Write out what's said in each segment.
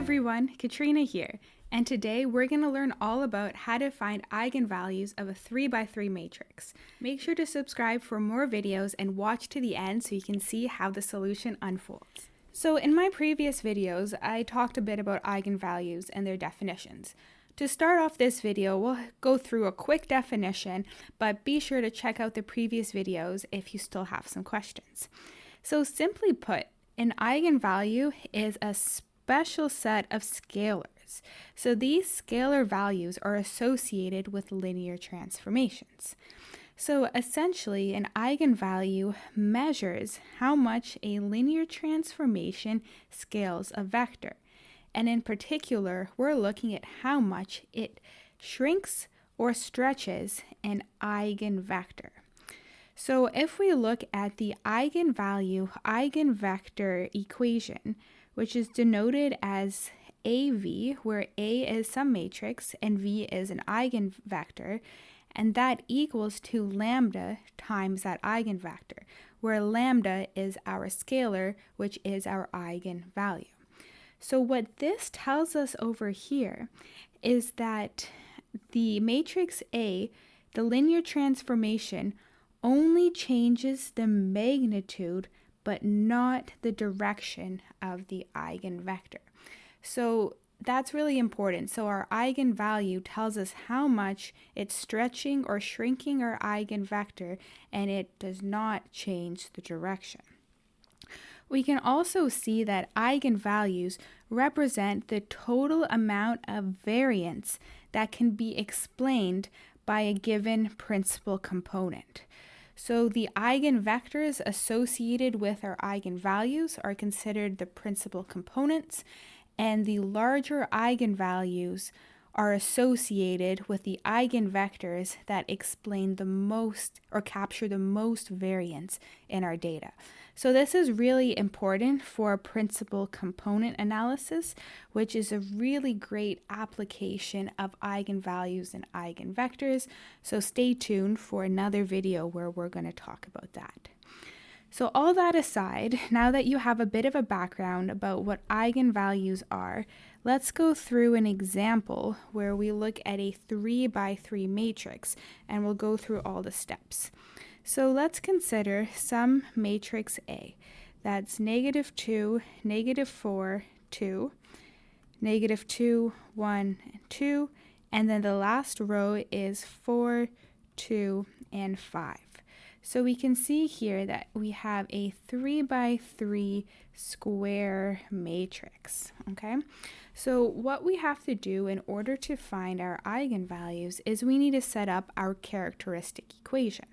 everyone, Katrina here, and today we're going to learn all about how to find eigenvalues of a 3x3 matrix. Make sure to subscribe for more videos and watch to the end so you can see how the solution unfolds. So in my previous videos, I talked a bit about eigenvalues and their definitions. To start off this video, we'll go through a quick definition, but be sure to check out the previous videos if you still have some questions. So simply put, an eigenvalue is a special set of scalars. So these scalar values are associated with linear transformations. So essentially, an eigenvalue measures how much a linear transformation scales a vector. And in particular, we're looking at how much it shrinks or stretches an eigenvector. So if we look at the eigenvalue eigenvector equation, which is denoted as AV, where A is some matrix and V is an eigenvector, and that equals to lambda times that eigenvector, where lambda is our scalar, which is our eigenvalue. So what this tells us over here is that the matrix A, the linear transformation, only changes the magnitude but not the direction of the eigenvector. So that's really important. So our eigenvalue tells us how much it's stretching or shrinking our eigenvector, and it does not change the direction. We can also see that eigenvalues represent the total amount of variance that can be explained by a given principal component. So the eigenvectors associated with our eigenvalues are considered the principal components, and the larger eigenvalues are associated with the eigenvectors that explain the most or capture the most variance in our data. So this is really important for principal component analysis, which is a really great application of eigenvalues and eigenvectors. So stay tuned for another video where we're going to talk about that. So all that aside, now that you have a bit of a background about what eigenvalues are, let's go through an example where we look at a 3x3 matrix, and we'll go through all the steps. So let's consider some matrix A. That's -2, -4, 2, -2, 1, and 2, and then the last row is 4, 2, and 5. So we can see here that we have a 3x3 square matrix, okay? So what we have to do in order to find our eigenvalues is we need to set up our characteristic equation.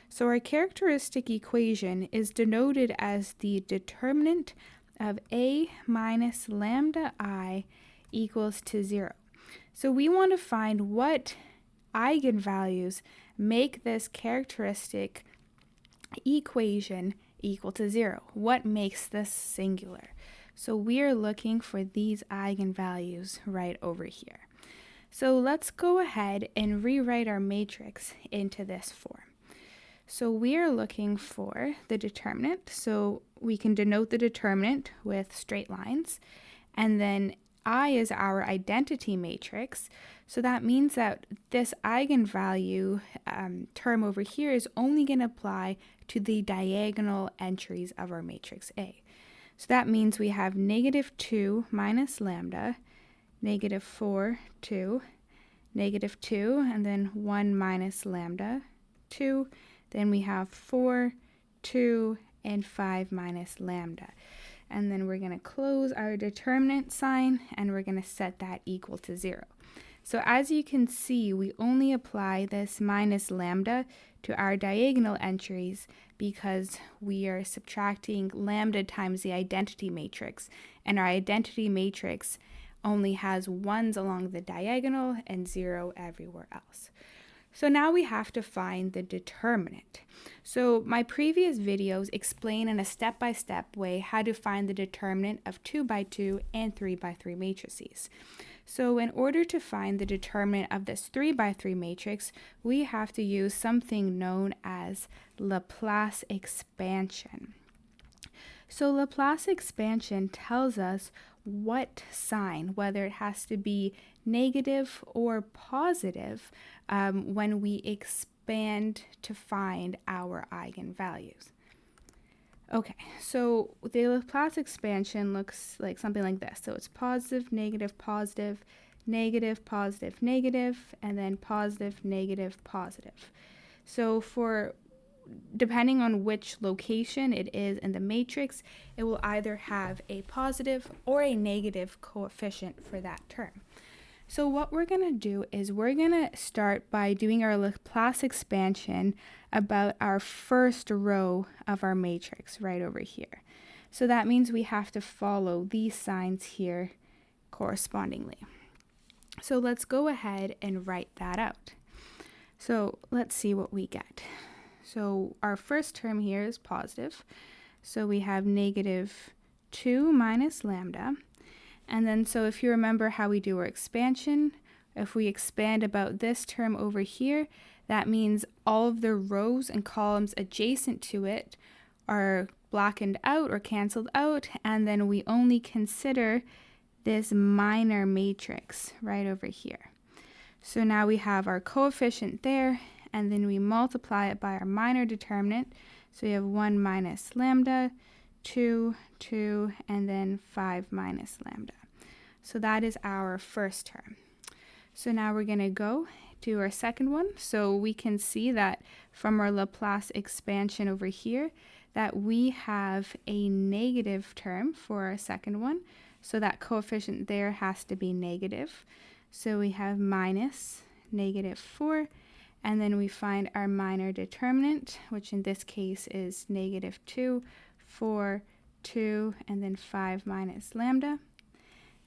So our characteristic equation is denoted as the determinant of A minus lambda I equals to 0. So we want to find what eigenvalues make this characteristic equation equal to 0. What makes this singular? So we are looking for these eigenvalues right over here. So let's go ahead and rewrite our matrix into this form. So we are looking for the determinant. So we can denote the determinant with straight lines, and then I is our identity matrix. So that means that this eigenvalue term over here is only going to apply to the diagonal entries of our matrix A. So that means we have -2 minus lambda, -4, 2, -2, and then 1 minus lambda, 2. Then we have 4, 2, and 5 minus lambda. And then we're going to close our determinant sign, and we're going to set that equal to 0. So as you can see, we only apply this minus lambda to our diagonal entries because we are subtracting lambda times the identity matrix, and our identity matrix only has 1s along the diagonal and 0 everywhere else. So now we have to find the determinant. So my previous videos explain in a step-by-step way how to find the determinant of 2x2 and 3x3 matrices. So in order to find the determinant of this 3x3 matrix, we have to use something known as Laplace Expansion. So Laplace expansion tells us what sign, whether it has to be negative or positive, when we expand to find our eigenvalues. Okay, so the Laplace expansion looks like something like this. So it's positive, negative, positive, negative, positive, negative, and then positive, negative, positive. So depending on which location it is in the matrix, it will either have a positive or a negative coefficient for that term. So what we're going to do is we're going to start by doing our Laplace expansion about our first row of our matrix right over here. So that means we have to follow these signs here correspondingly. So let's go ahead and write that out. So let's see what we get. So our first term here is positive. So we have negative 2 minus lambda. And then so if you remember how we do our expansion, if we expand about this term over here, that means all of the rows and columns adjacent to it are blackened out or canceled out, and then we only consider this minor matrix right over here. So now we have our coefficient there, and then we multiply it by our minor determinant. So we have 1 minus lambda, 2, 2, and then 5 minus lambda. So that is our first term. So now we're going to go to our second one. So we can see that from our Laplace expansion over here that we have a negative term for our second one. So that coefficient there has to be negative. So we have minus negative 4. And then we find our minor determinant, which in this case is negative 2, 4, 2, and then 5 minus lambda.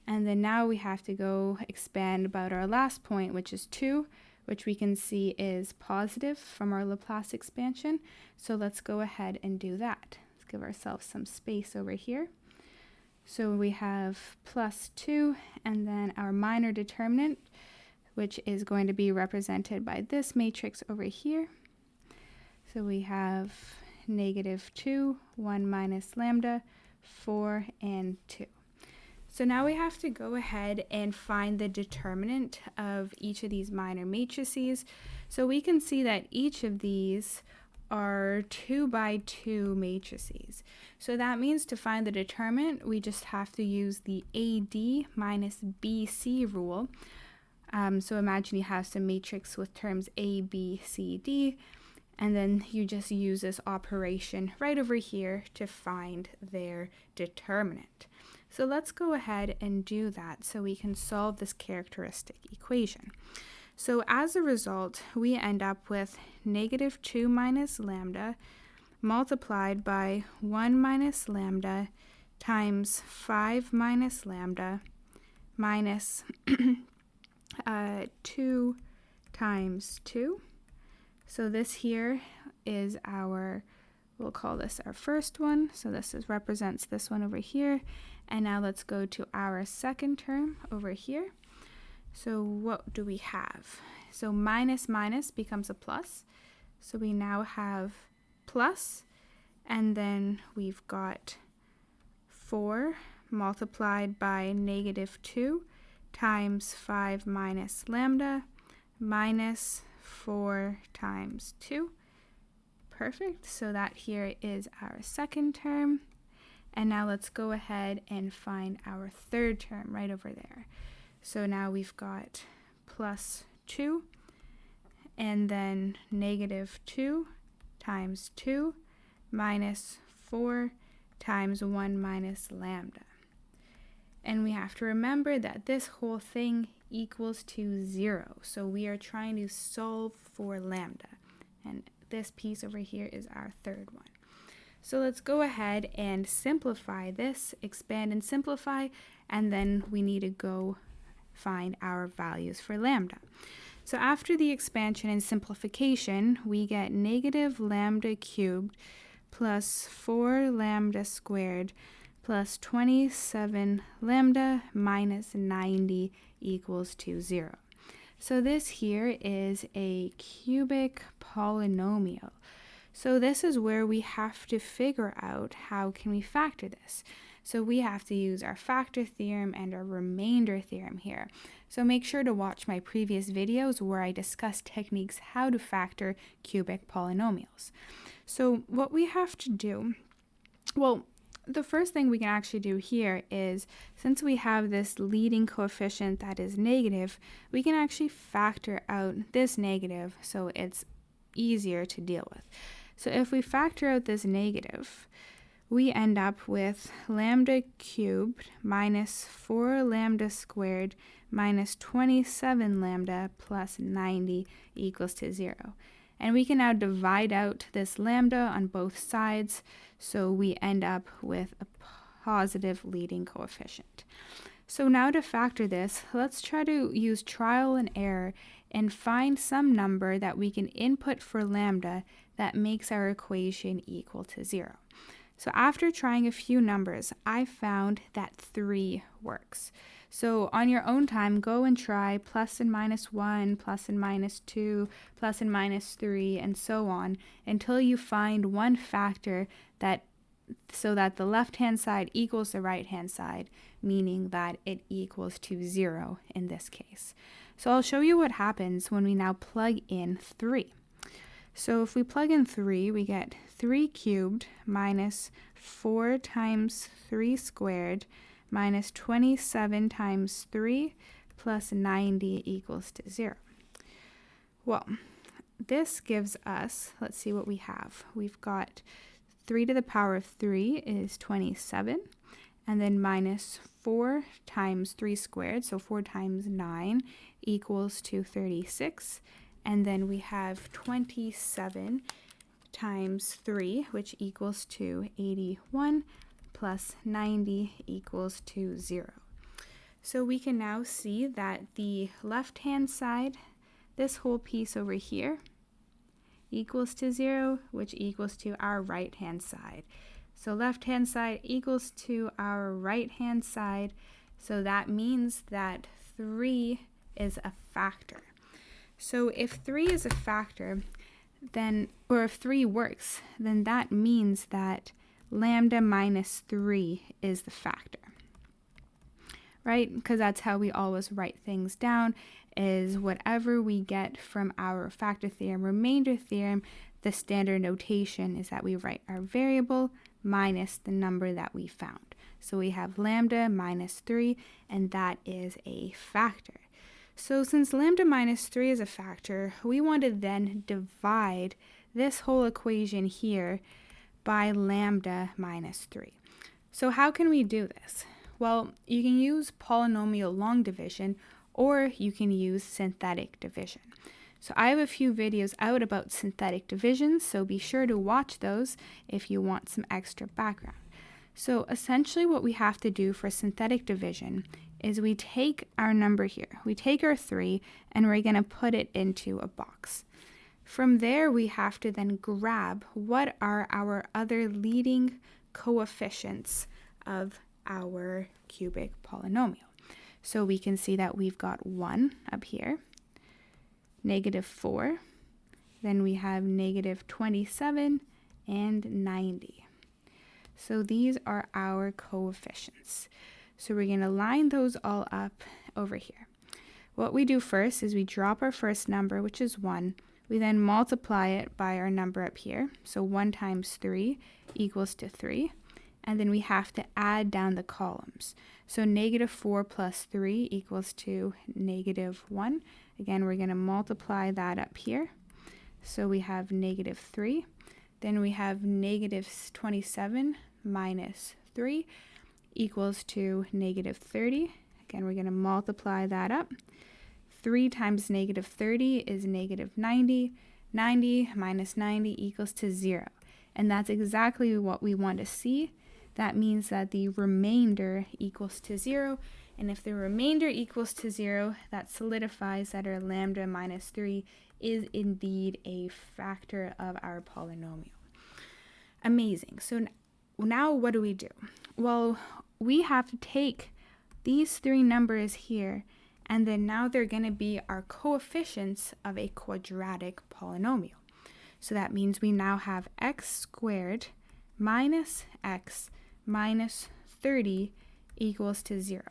And then now we have to go expand about our last point, which is 2, which we can see is positive from our Laplace expansion. So let's go ahead and do that. Let's give ourselves some space over here. So we have plus 2, and then our minor determinant, which is going to be represented by this matrix over here. So we have negative 2, 1 minus lambda, 4, and 2. So now we have to go ahead and find the determinant of each of these minor matrices. So we can see that each of these are 2 by 2 matrices. So that means to find the determinant, we just have to use the AD minus BC rule. So imagine you have some matrix with terms A, B, C, D, and then you just use this operation right over here to find their determinant. So let's go ahead and do that so we can solve this characteristic equation. So as a result, we end up with negative 2 minus lambda multiplied by 1 minus lambda times 5 minus lambda minus 2 times 2. So this here is we'll call this our first one. So this represents this one over here. And now let's go to our second term over here. So what do we have? So minus minus becomes a plus. So we now have plus, and then we've got 4 multiplied by negative 2 times 5 minus lambda minus 4 times 2. Perfect. So that here is our second term. And now let's go ahead and find our third term right over there. So now we've got plus 2 and then negative 2 times 2 minus 4 times 1 minus lambda. And we have to remember that this whole thing equals to 0. So we are trying to solve for lambda. And this piece over here is our third one. So let's go ahead and simplify this, expand and simplify, and then we need to go find our values for lambda. So after the expansion and simplification, we get negative lambda cubed plus 4 lambda squared plus 27 lambda minus 90 equals to 0. So this here is a cubic polynomial. So this is where we have to figure out how can we factor this. So we have to use our factor theorem and our remainder theorem here. So make sure to watch my previous videos where I discuss techniques how to factor cubic polynomials. So what we have to do, well, the first thing we can actually do here is, since we have this leading coefficient that is negative, we can actually factor out this negative so it's easier to deal with. So if we factor out this negative, we end up with lambda cubed minus 4 lambda squared minus 27 lambda plus 90 equals to 0. And we can now divide out this lambda on both sides, so we end up with a positive leading coefficient. So now to factor this, let's try to use trial and error and find some number that we can input for lambda that makes our equation equal to 0. So after trying a few numbers, I found that 3 works. So on your own time, go and try plus and minus 1, plus and minus 2, plus and minus 3, and so on, until you find one factor that so that the left-hand side equals the right-hand side, meaning that it equals to 0 in this case. So I'll show you what happens when we now plug in 3. So if we plug in 3, we get 3 cubed minus 4 times 3 squared minus 27 times 3 plus 90 equals to 0. Well, this gives us, let's see what we have. We've got 3 to the power of 3 is 27, and then minus 4 times 3 squared, so 4 times 9 equals to 36. And then we have 27 times 3, which equals to 81, plus 90 equals to 0. So we can now see that the left-hand side, this whole piece over here, equals to 0, which equals to our right-hand side. So left-hand side equals to our right-hand side, so that means that 3 is a factor. So if 3 is a factor, then, or if 3 works, then that means that lambda minus 3 is the factor, right? Because that's how we always write things down, is whatever we get from our factor theorem, remainder theorem, the standard notation is that we write our variable minus the number that we found. So we have lambda minus 3, and that is a factor. So since lambda minus 3 is a factor, we want to then divide this whole equation here by lambda minus 3. So how can we do this? Well, you can use polynomial long division, or you can use synthetic division. So I have a few videos out about synthetic division, so be sure to watch those if you want some extra background. So essentially what we have to do for synthetic division is we take our number here, we take our 3, and we're going to put it into a box. From there, we have to then grab what are our other leading coefficients of our cubic polynomial. So we can see that we've got 1 up here, negative 4, then we have negative 27, and 90. So these are our coefficients. So we're going to line those all up over here. What we do first is we drop our first number, which is 1. We then multiply it by our number up here. So 1 times 3 equals to 3. And then we have to add down the columns. So negative 4 plus 3 equals to negative 1. Again, we're going to multiply that up here. So we have negative 3. Then we have negative 27 minus 3 equals to negative 30. Again, we're going to multiply that up. 3 times negative 30 is negative 90. 90 minus 90 equals to 0. And that's exactly what we want to see. That means that the remainder equals to 0. And if the remainder equals to 0, that solidifies that our lambda minus 3 is indeed a factor of our polynomial. Amazing. So now what do we do? Well, we have to take these 3 numbers here, and then now they're going to be our coefficients of a quadratic polynomial. So that means we now have x squared minus x minus 30 equals to 0.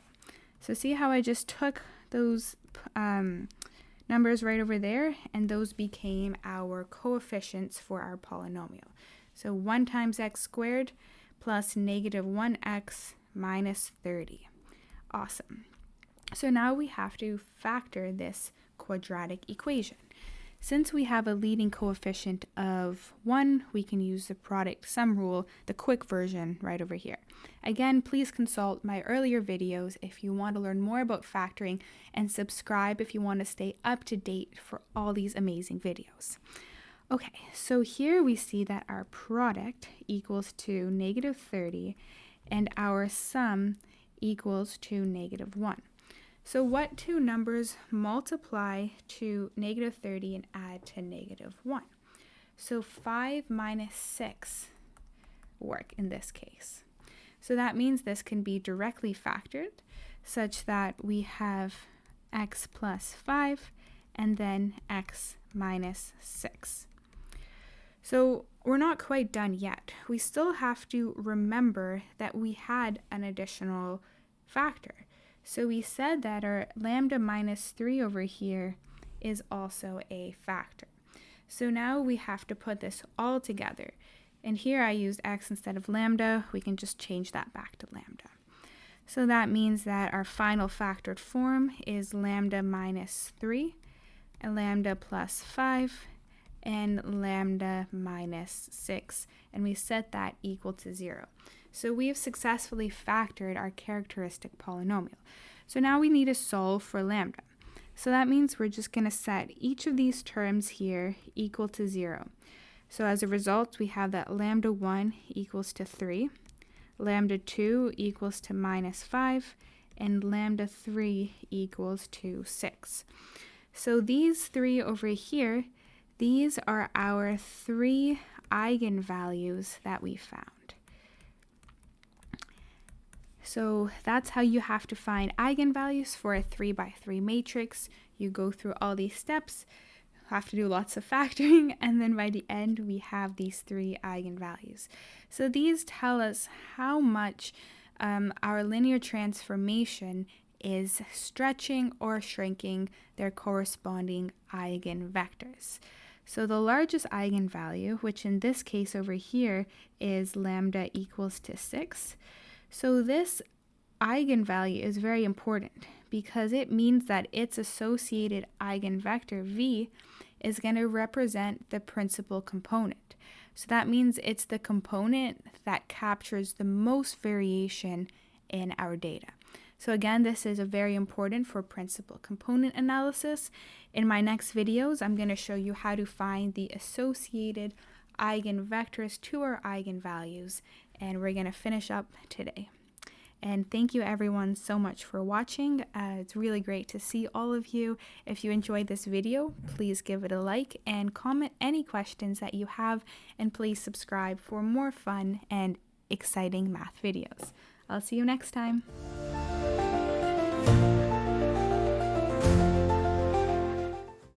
So see how I just took those numbers right over there, and those became our coefficients for our polynomial. So 1 times x squared plus negative 1x minus 30. Awesome. So now we have to factor this quadratic equation. Since we have a leading coefficient of 1, we can use the product sum rule, the quick version right over here. Again, please consult my earlier videos if you want to learn more about factoring, and subscribe if you want to stay up to date for all these amazing videos. Okay, so here we see that our product equals to negative 30 and our sum equals to negative 1. So what two numbers multiply to negative 30 and add to negative 1? So 5 minus 6 work in this case. So that means this can be directly factored such that we have x plus 5 and then x minus 6. So we're not quite done yet. We still have to remember that we had an additional factor. So we said that our lambda minus 3 over here is also a factor. So now we have to put this all together. And here I used x instead of lambda. We can just change that back to lambda. So that means that our final factored form is lambda minus 3, and lambda plus 5, and lambda minus 6. And we set that equal to 0. So we have successfully factored our characteristic polynomial. So now we need to solve for lambda. So that means we're just going to set each of these terms here equal to 0. So as a result, we have that lambda 1 equals to 3, lambda 2 equals to minus 5, and lambda 3 equals to 6. So these three over here, these are our 3 eigenvalues that we found. So that's how you have to find eigenvalues for a 3 by 3 matrix. You go through all these steps, have to do lots of factoring, and then by the end we have these 3 eigenvalues. So these tell us how much our linear transformation is stretching or shrinking their corresponding eigenvectors. So the largest eigenvalue, which in this case over here is lambda equals to 6. So this eigenvalue is very important because it means that its associated eigenvector v is going to represent the principal component. So that means it's the component that captures the most variation in our data. So again, this is very important for principal component analysis. In my next videos, I'm going to show you how to find the associated eigenvectors to our eigenvalues, and we're going to finish up today. And thank you everyone so much for watching. It's really great to see all of you. If you enjoyed this video, please give it a like and comment any questions that you have, and please subscribe for more fun and exciting math videos. I'll see you next time.